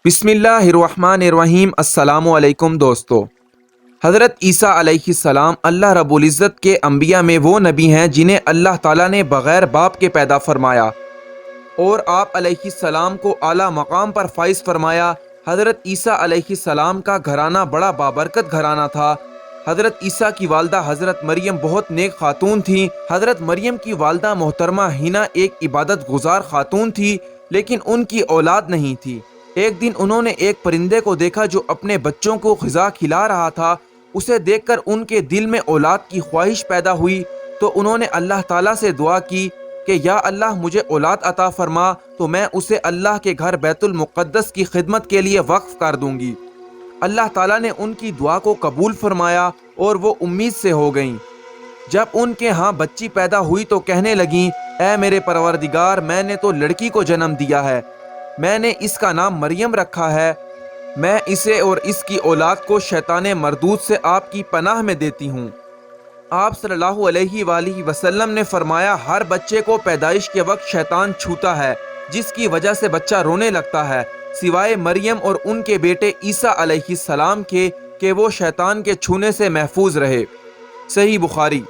بسم اللہ الرحمن الرحیم۔ السلام علیکم دوستو۔ حضرت عیسیٰ علیہ السلام اللہ رب العزت کے انبیاء میں وہ نبی ہیں جنہیں اللہ تعالیٰ نے بغیر باپ کے پیدا فرمایا اور آپ علیہ السلام کو اعلیٰ مقام پر فائز فرمایا۔ حضرت عیسیٰ علیہ السلام کا گھرانہ بڑا بابرکت گھرانہ تھا۔ حضرت عیسیٰ کی والدہ حضرت مریم بہت نیک خاتون تھیں۔ حضرت مریم کی والدہ محترمہ حنا ایک عبادت گزار خاتون تھی، لیکن ان کی اولاد نہیں تھی۔ ایک دن انہوں نے ایک پرندے کو دیکھا جو اپنے بچوں کو غذا کھلا رہا تھا۔ اسے دیکھ کر ان کے دل میں اولاد کی خواہش پیدا ہوئی، تو انہوں نے اللہ تعالیٰ سے دعا کی کہ یا اللہ مجھے اولاد عطا فرما، تو میں اسے اللہ کے گھر بیت المقدس کی خدمت کے لیے وقف کر دوں گی۔ اللہ تعالیٰ نے ان کی دعا کو قبول فرمایا اور وہ امید سے ہو گئیں۔ جب ان کے ہاں بچی پیدا ہوئی تو کہنے لگیں، اے میرے پروردگار، میں نے تو لڑکی کو جنم دیا ہے، میں نے اس کا نام مریم رکھا ہے، میں اسے اور اس کی اولاد کو شیطان مردود سے آپ کی پناہ میں دیتی ہوں۔ آپ صلی اللہ علیہ وآلہ وسلم نے فرمایا، ہر بچے کو پیدائش کے وقت شیطان چھوتا ہے، جس کی وجہ سے بچہ رونے لگتا ہے، سوائے مریم اور ان کے بیٹے عیسیٰ علیہ السلام کے کہ وہ شیطان کے چھونے سے محفوظ رہے۔ صحیح بخاری۔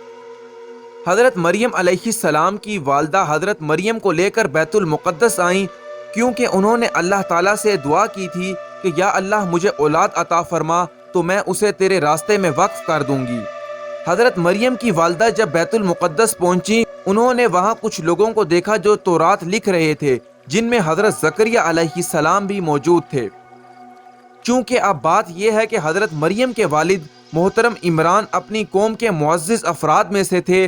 حضرت مریم علیہ السلام کی والدہ حضرت مریم کو لے کر بیت المقدس آئیں، کیونکہ انہوں نے اللہ تعالیٰ سے دعا کی تھی کہ یا اللہ مجھے اولاد عطا فرما، تو میں اسے تیرے راستے میں وقف کر دوں گی۔ حضرت مریم کی والدہ جب بیت المقدس پہنچی، انہوں نے وہاں کچھ لوگوں کو دیکھا جو تورات لکھ رہے تھے، جن میں حضرت زکریہ علیہ السلام بھی موجود تھے۔ چونکہ اب بات یہ ہے کہ حضرت مریم کے والد محترم عمران اپنی قوم کے معزز افراد میں سے تھے،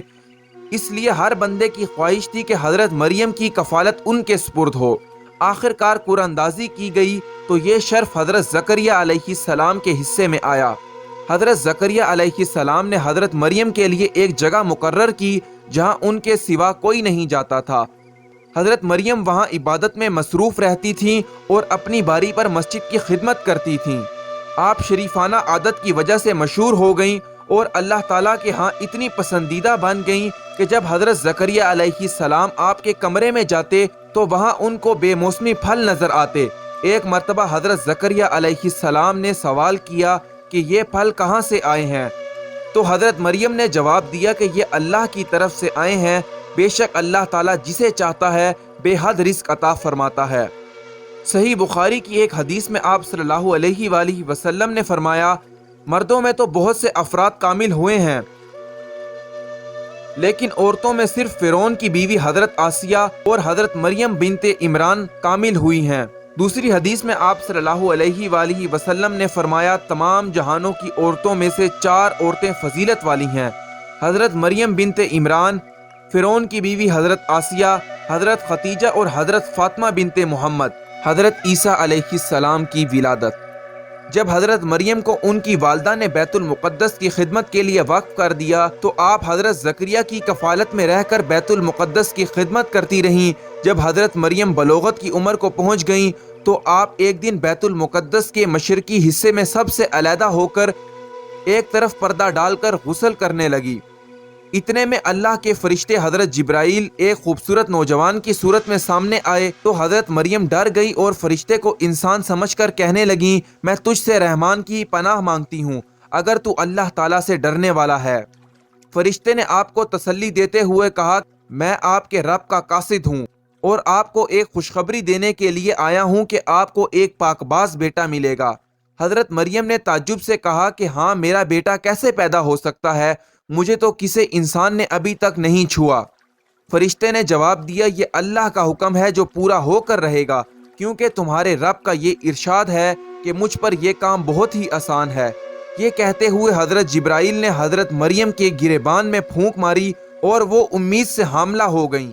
اس لیے ہر بندے کی خواہش تھی کہ حضرت مریم کی کفالت ان کے سپرد ہو۔ آخر کار قرآن اندازی کی گئی تو یہ شرف حضرت زکریہ علیہ السلام کے حصے میں آیا۔ حضرت زکریہ علیہ السلام نے حضرت مریم کے لیے ایک جگہ مقرر کی جہاں ان کے سوا کوئی نہیں جاتا تھا۔ حضرت مریم وہاں عبادت میں مصروف رہتی تھیں اور اپنی باری پر مسجد کی خدمت کرتی تھیں۔ آپ شریفانہ عادت کی وجہ سے مشہور ہو گئیں اور اللہ تعالیٰ کے ہاں اتنی پسندیدہ بن گئیں کہ جب حضرت زکریہ علیہ السلام آپ کے کمرے میں جاتے تو وہاں ان کو بے موسمی پھل نظر آتے۔ ایک مرتبہ حضرت زکریہ علیہ السلام نے سوال کیا کہ یہ پھل کہاں سے آئے ہیں؟ تو حضرت مریم نے جواب دیا کہ یہ اللہ کی طرف سے آئے ہیں، بے شک اللہ تعالیٰ جسے چاہتا ہے بے حد رزق عطا فرماتا ہے۔ صحیح بخاری کی ایک حدیث میں آپ صلی اللہ علیہ وآلہ وسلم نے فرمایا، مردوں میں تو بہت سے افراد کامل ہوئے ہیں، لیکن عورتوں میں صرف فرعون کی بیوی حضرت آسیہ اور حضرت مریم بنت عمران کامل ہوئی ہیں۔ دوسری حدیث میں آپ صلی اللہ علیہ وآلہ وسلم نے فرمایا، تمام جہانوں کی عورتوں میں سے 4 عورتیں فضیلت والی ہیں، حضرت مریم بنت عمران، فرعون کی بیوی حضرت آسیہ، حضرت خدیجہ اور حضرت فاطمہ بنت محمد۔ حضرت عیسیٰ علیہ السلام کی ولادت۔ جب حضرت مریم کو ان کی والدہ نے بیت المقدس کی خدمت کے لیے وقف کر دیا تو آپ حضرت زکریہ کی کفالت میں رہ کر بیت المقدس کی خدمت کرتی رہیں۔ جب حضرت مریم بلوغت کی عمر کو پہنچ گئیں تو آپ ایک دن بیت المقدس کے مشرقی حصے میں سب سے علیحدہ ہو کر ایک طرف پردہ ڈال کر غسل کرنے لگی۔ اتنے میں اللہ کے فرشتے حضرت جبرائیل ایک خوبصورت نوجوان کی صورت میں سامنے آئے تو حضرت مریم ڈر گئی اور فرشتے کو انسان سمجھ کر کہنے لگیں، میں تجھ سے رحمان کی پناہ مانگتی ہوں اگر تو اللہ تعالیٰ سے ڈرنے والا ہے۔ فرشتے نے آپ کو تسلی دیتے ہوئے کہا، میں آپ کے رب کا قاصد ہوں اور آپ کو ایک خوشخبری دینے کے لیے آیا ہوں کہ آپ کو ایک پاک باز بیٹا ملے گا۔ حضرت مریم نے تعجب سے کہا کہ ہاں، میرا بیٹا کیسے پیدا ہو سکتا ہے؟ مجھے تو کسی انسان نے ابھی تک نہیں چھوا۔ فرشتے نے جواب دیا، یہ اللہ کا حکم ہے جو پورا ہو کر رہے گا، کیونکہ تمہارے رب کا یہ ارشاد ہے کہ مجھ پر یہ کام بہت ہی آسان ہے۔ یہ کہتے ہوئے حضرت جبرائیل نے حضرت مریم کے گریبان میں پھونک ماری اور وہ امید سے حاملہ ہو گئیں۔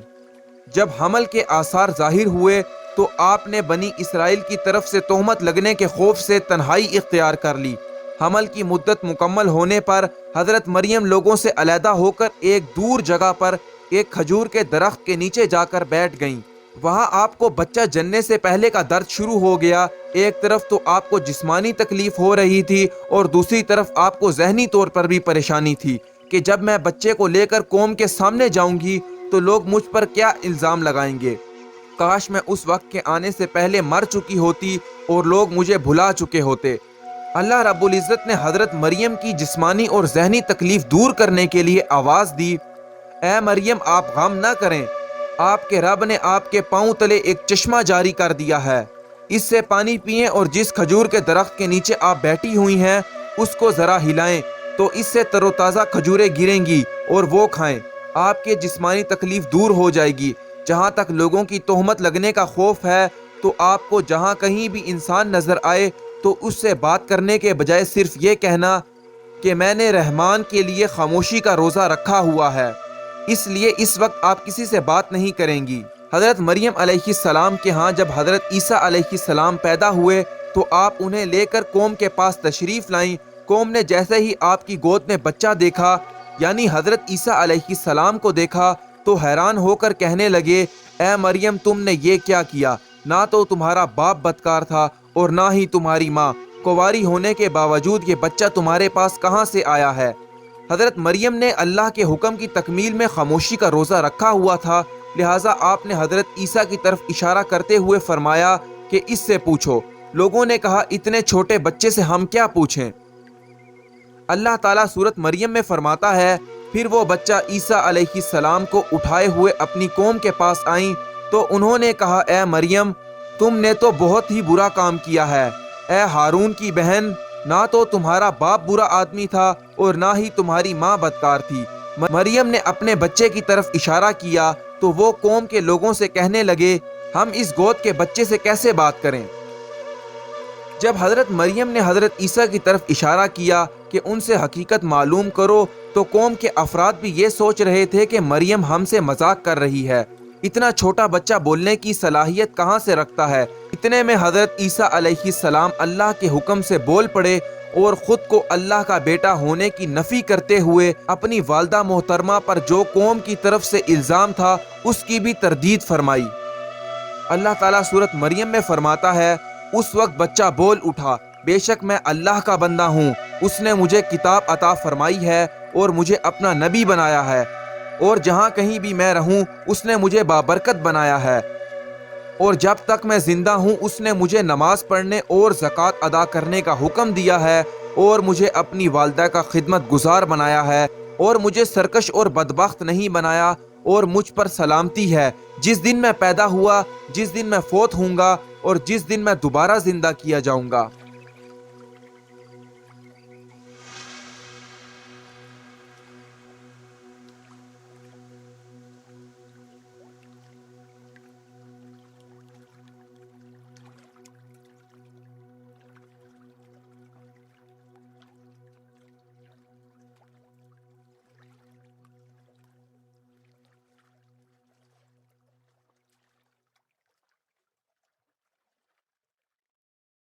جب حمل کے آثار ظاہر ہوئے تو آپ نے بنی اسرائیل کی طرف سے تہمت لگنے کے خوف سے تنہائی اختیار کر لی۔ حمل کی مدت مکمل ہونے پر حضرت مریم لوگوں سے علیحدہ ہو کر ایک دور جگہ پر ایک کھجور کے درخت کے نیچے جا کر بیٹھ گئیں۔ وہاں آپ کو بچہ جننے سے پہلے کا درد شروع ہو گیا۔ ایک طرف تو آپ کو جسمانی تکلیف ہو رہی تھی اور دوسری طرف آپ کو ذہنی طور پر بھی پریشانی تھی کہ جب میں بچے کو لے کر قوم کے سامنے جاؤں گی تو لوگ مجھ پر کیا الزام لگائیں گے۔ کاش میں اس وقت کے آنے سے پہلے مر چکی ہوتی اور لوگ مجھے بھلا چکے ہوتے۔ اللہ رب العزت نے حضرت مریم کی جسمانی اور ذہنی تکلیف دور کرنے کے لیے آواز دی، اے مریم آپ غم نہ کریں، آپ کے رب نے آپ کے پاؤں تلے ایک چشمہ جاری کر دیا ہے، اس سے پانی پئیں اور جس کھجور کے درخت کے نیچے آپ بیٹھی ہوئی ہیں اس کو ذرا ہلائیں تو اس سے تر و تازہ کھجوریں گریں گی اور وہ کھائیں، آپ کے جسمانی تکلیف دور ہو جائے گی۔ جہاں تک لوگوں کی تہمت لگنے کا خوف ہے تو آپ کو جہاں کہیں بھی انسان نظر آئے تو اس سے بات کرنے کے بجائے صرف یہ کہنا کہ میں نے رحمان کے لیے خاموشی کا روزہ رکھا ہوا ہے، اس لیے اس وقت آپ کسی سے بات نہیں کریں گی۔ حضرت مریم علیہ السلام کے ہاں جب حضرت عیسیٰ علیہ السلام پیدا ہوئے تو آپ انہیں لے کر قوم کے پاس تشریف لائیں۔ قوم نے جیسے ہی آپ کی گود میں بچہ دیکھا یعنی حضرت عیسیٰ علیہ السلام کو دیکھا تو حیران ہو کر کہنے لگے، اے مریم تم نے یہ کیا کیا؟ نہ تو تمہارا باپ بدکار تھا اور نہ ہی تمہاری ماں، کنواری ہونے کے باوجود یہ بچہ تمہارے پاس کہاں سے آیا ہے؟ حضرت مریم نے اللہ کے حکم کی تکمیل میں خاموشی کا روزہ رکھا ہوا تھا، لہٰذا آپ نے حضرت عیسیٰ کی طرف اشارہ کرتے ہوئے فرمایا کہ اس سے پوچھو۔ لوگوں نے کہا اتنے چھوٹے بچے سے ہم کیا پوچھیں؟ اللہ تعالیٰ سورۃ مریم میں فرماتا ہے، پھر وہ بچہ عیسیٰ علیہ السلام کو اٹھائے ہوئے اپنی قوم کے پاس آئیں تو انہوں نے کہا، اے مریم تم نے تو بہت ہی برا کام کیا ہے، اے ہارون کی بہن، نہ تو تمہارا باپ برا آدمی تھا اور نہ ہی تمہاری ماں بدکار تھی۔ مریم نے اپنے بچے کی طرف اشارہ کیا تو وہ قوم کے لوگوں سے کہنے لگے، ہم اس گود کے بچے سے کیسے بات کریں؟ جب حضرت مریم نے حضرت عیسیٰ کی طرف اشارہ کیا کہ ان سے حقیقت معلوم کرو تو قوم کے افراد بھی یہ سوچ رہے تھے کہ مریم ہم سے مذاق کر رہی ہے، اتنا چھوٹا بچہ بولنے کی صلاحیت کہاں سے رکھتا ہے؟ اتنے میں حضرت عیسیٰ علیہ السلام اللہ کے حکم سے بول پڑے اور خود کو اللہ کا بیٹا ہونے کی نفی کرتے ہوئے اپنی والدہ محترمہ پر جو قوم کی طرف سے الزام تھا اس کی بھی تردید فرمائی۔ اللہ تعالیٰ سورۃ مریم میں فرماتا ہے، اس وقت بچہ بول اٹھا، بے شک میں اللہ کا بندہ ہوں، اس نے مجھے کتاب عطا فرمائی ہے اور مجھے اپنا نبی بنایا ہے، اور جہاں کہیں بھی میں رہوں اس نے مجھے بابرکت بنایا ہے، اور جب تک میں زندہ ہوں اس نے مجھے نماز پڑھنے اور زکوٰۃ ادا کرنے کا حکم دیا ہے اور مجھے اپنی والدہ کا خدمت گزار بنایا ہے اور مجھے سرکش اور بدبخت نہیں بنایا، اور مجھ پر سلامتی ہے جس دن میں پیدا ہوا، جس دن میں فوت ہوں گا اور جس دن میں دوبارہ زندہ کیا جاؤں گا۔